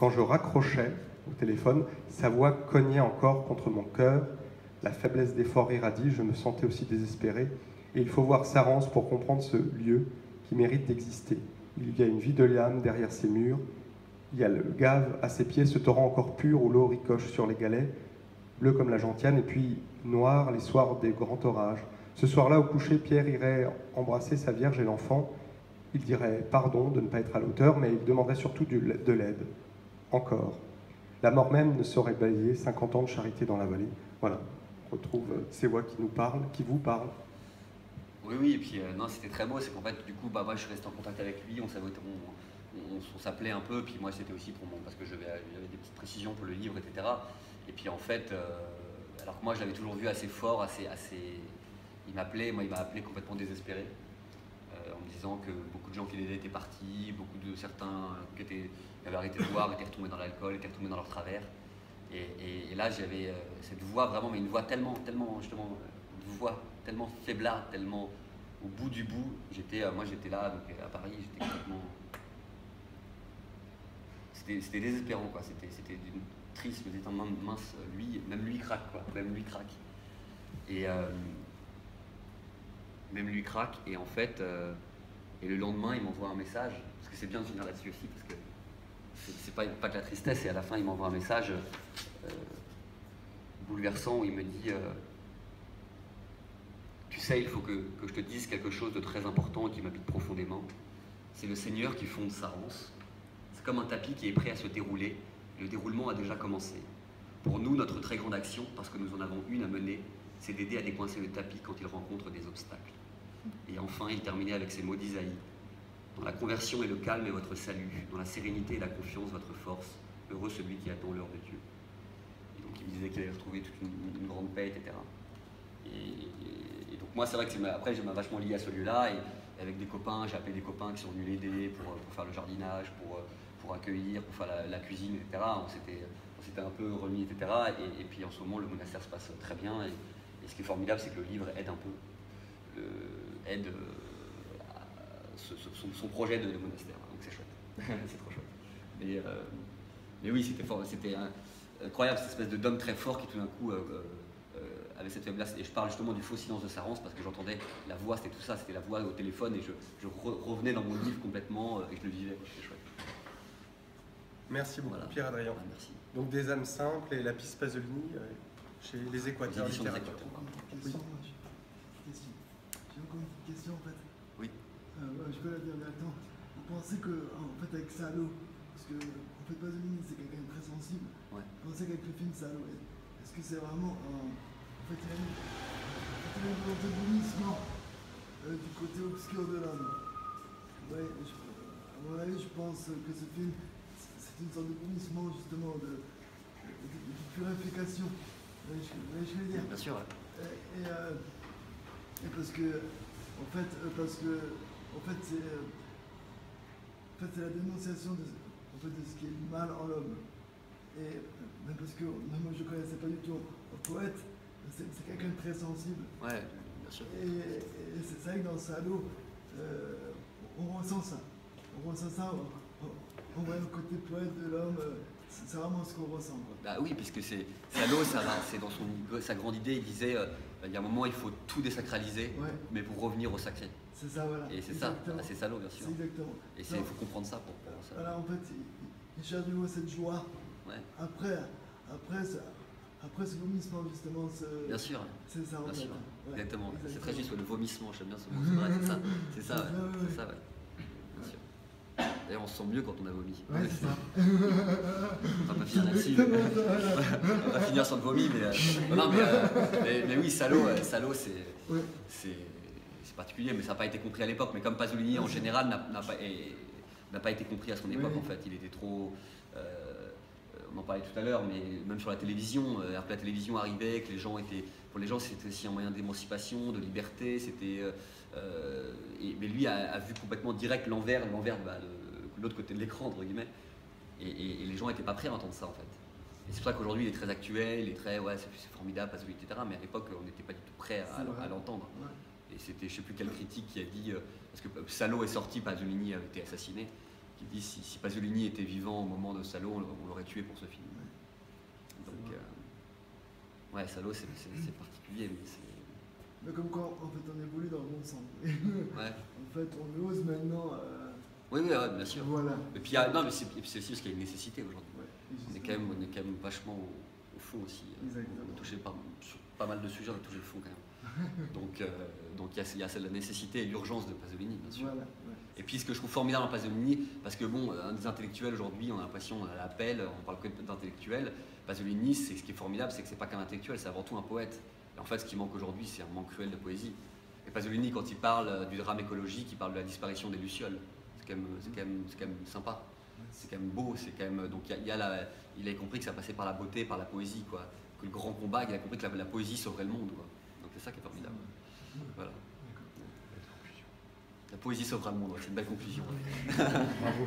Quand je raccrochais au téléphone, sa voix cognait encore contre mon cœur. La faiblesse d'effort irradie, je me sentais aussi désespéré. Et il faut voir Sarance pour comprendre ce lieu qui mérite d'exister. Il y a une vie de l'âme derrière ces murs. Il y a le gave à ses pieds, ce torrent encore pur où l'eau ricoche sur les galets, bleu comme la gentiane, et puis noir les soirs des grands orages. Ce soir-là, au coucher, Pierre irait embrasser sa Vierge et l'enfant. Il dirait pardon de ne pas être à l'auteur, mais il demanderait surtout de l'aide. Encore. La mort même ne saurait balayer 50 ans de charité dans la vallée. Voilà, on retrouve ces voix qui nous parlent, qui vous parlent. Oui, oui, et puis non, c'était très beau, c'est qu'en fait, du coup, bah, moi je suis resté en contact avec lui, on s'appelait un peu, puis moi c'était aussi pour mon, parce que j'avais des petites précisions pour le livre, etc. Et puis en fait, alors que moi je l'avais toujours vu assez fort, il m'appelait, moi il m'a appelé complètement désespéré, en me disant que beaucoup de gens qui l'aidaient étaient partis, beaucoup de certains qui avaient arrêté de boire, étaient retombés dans l'alcool, étaient retombés dans leur travers. Et là j'avais cette voix vraiment, mais une voix tellement justement, une voix tellement faiblarde, tellement au bout du bout. Moi j'étais là, donc à Paris, j'étais complètement... C'était désespérant, quoi. C'était triste, je me disais, mince, même lui craque, quoi. Même lui craque. Et même lui craque, et en fait, et le lendemain, il m'envoie un message, parce que c'est bien de finir là-dessus aussi, parce que c'est pas que la tristesse, et à la fin, il m'envoie un message bouleversant où il me dit tu sais, il faut que je te dise quelque chose de très important et qui m'habite profondément. C'est le Seigneur qui fonde Sarance. C'est comme un tapis qui est prêt à se dérouler. Le déroulement a déjà commencé. Pour nous, notre très grande action, parce que nous en avons une à mener, c'est d'aider à décoincer le tapis quand il rencontre des obstacles. Et enfin, il terminait avec ces mots d'Isaïe. Dans la conversion et le calme est votre salut, dans la sérénité et la confiance votre force. Heureux celui qui attend l'heure de Dieu. Et donc il me disait qu'il allait retrouver toute une grande paix, etc. Et donc moi, c'est vrai que après, je m'ai vachement lié à ce lieu-là. Et avec des copains, j'ai appelé des copains qui sont venus l'aider pour faire le jardinage, pour accueillir, pour faire la cuisine, etc. On s'était un peu remis, etc. Et puis en ce moment, le monastère se passe très bien. Et ce qui est formidable, c'est que le livre aide un peu, aide son projet de monastère. Donc c'est chouette, c'est trop chouette. Mais oui, c'était incroyable, cette espèce d'homme très fort qui tout d'un coup avait cette faiblesse. Et je parle justement du faux silence de Sarance parce que j'entendais la voix, c'était tout ça, c'était la voix au téléphone et je revenais dans mon livre complètement et je le vivais. C'était chouette. Merci beaucoup, voilà. Pierre-Adrien. Ah, merci. Donc des âmes simples et Lapis Pasolini chez les Équateurs littératures. Oui. J'ai encore une petite question en fait. Oui. Je peux la dire directement. Vous pensez que, en fait, avec Salo, parce que en fait Pasolini c'est quelqu'un de très sensible, ouais. Vous pensez qu'avec le film Salo, est-ce que c'est vraiment en fait, il y a une volonté de vomissement du côté obscur de l'homme. Ouais, à mon avis, je pense que ce film, c'est une sorte de vomissement justement de purification. Vous voyez ce que je veux dire? Bien sûr. Ouais. Et parce que, en fait, c'est la dénonciation de ce qui est mal en l'homme. Et même parce que même moi je ne connaissais pas du tout un poète, c'est quelqu'un de très sensible. Ouais, bien sûr. Et c'est vrai que dans Salo, on ressent ça. On ressent ça, on voit le côté poète de l'homme, c'est vraiment ce qu'on ressent. Quoi. Bah oui, puisque Salo, c'est dans sa grande idée, il disait il y a un moment il faut tout désacraliser, ouais. Mais pour revenir au sacré. C'est ça, voilà. Et c'est ça, c'est Salo, bien sûr. Exactement. Et il faut comprendre ça pour ça. Voilà, en fait, il cherche du mot cette joie. Ouais. Après ce vomissement, justement, bien sûr. C'est ça, en bien fait. sûr. Ouais. Exactement. C'est très juste, le vomissement, j'aime bien ce mot. C'est ça. C'est ça, ouais. C'est ça, ouais. Bien sûr. D'ailleurs, on se sent mieux quand on a vomi. Ouais, c'est ça. On va pas finir là-dessus. On va finir sur le vomi, mais oui, Salo, c'est particulier, mais ça n'a pas été compris à l'époque. Mais comme Pasolini, en général, n'a pas été compris à son époque, en fait. Il était trop... on en parlait tout à l'heure, mais même sur la télévision, alors que la télévision arrivait, que pour les gens c'était aussi un moyen d'émancipation, de liberté, mais lui a vu complètement direct l'envers de l'autre côté de l'écran, entre guillemets, et les gens n'étaient pas prêts à entendre ça, en fait. Et c'est pour ça qu'aujourd'hui il est très actuel, il est très, ouais, c'est formidable, Pasolini, etc., mais à l'époque on n'était pas du tout prêts à l'entendre. Ouais. Et c'était, je ne sais plus quel critique qui a dit, parce que Salo est sorti, Pasolini a été assassiné, qui dit si Pasolini était vivant au moment de Salo, on l'aurait tué pour ce film. Donc, ouais, Salo, c'est particulier, mais c'est... Mais comme quoi, en fait, on évolue dans le bon sens. Ouais. En fait, on ose maintenant. Oui, ouais, bien sûr. Voilà. Et puis, non, mais c'est aussi parce qu'il y a une nécessité aujourd'hui. Ouais, On est quand même vachement au fond aussi. Exactement. On a touché sur pas mal de sujets, on a touché le fond quand même. Donc il y a la nécessité et l'urgence de Pasolini, bien sûr. Voilà, ouais. Et puis ce que je trouve formidable en Pasolini, parce que bon, un des intellectuels aujourd'hui, on a l'impression, on a l'appel, on parle que d'intellectuel. Pasolini, ce qui est formidable, c'est que c'est pas qu'un intellectuel, c'est avant tout un poète. Et en fait, ce qui manque aujourd'hui, c'est un manque cruel de poésie. Et Pasolini, quand il parle du drame écologique, il parle de la disparition des lucioles. C'est quand même sympa. C'est quand même beau, c'est quand même. Donc il a compris que ça passait par la beauté, par la poésie, quoi. Que le grand combat, il a compris que la poésie sauverait le monde, quoi. Donc c'est ça qui est formidable. Voilà. La poésie sauvera le monde, c'est une belle conclusion. Bravo.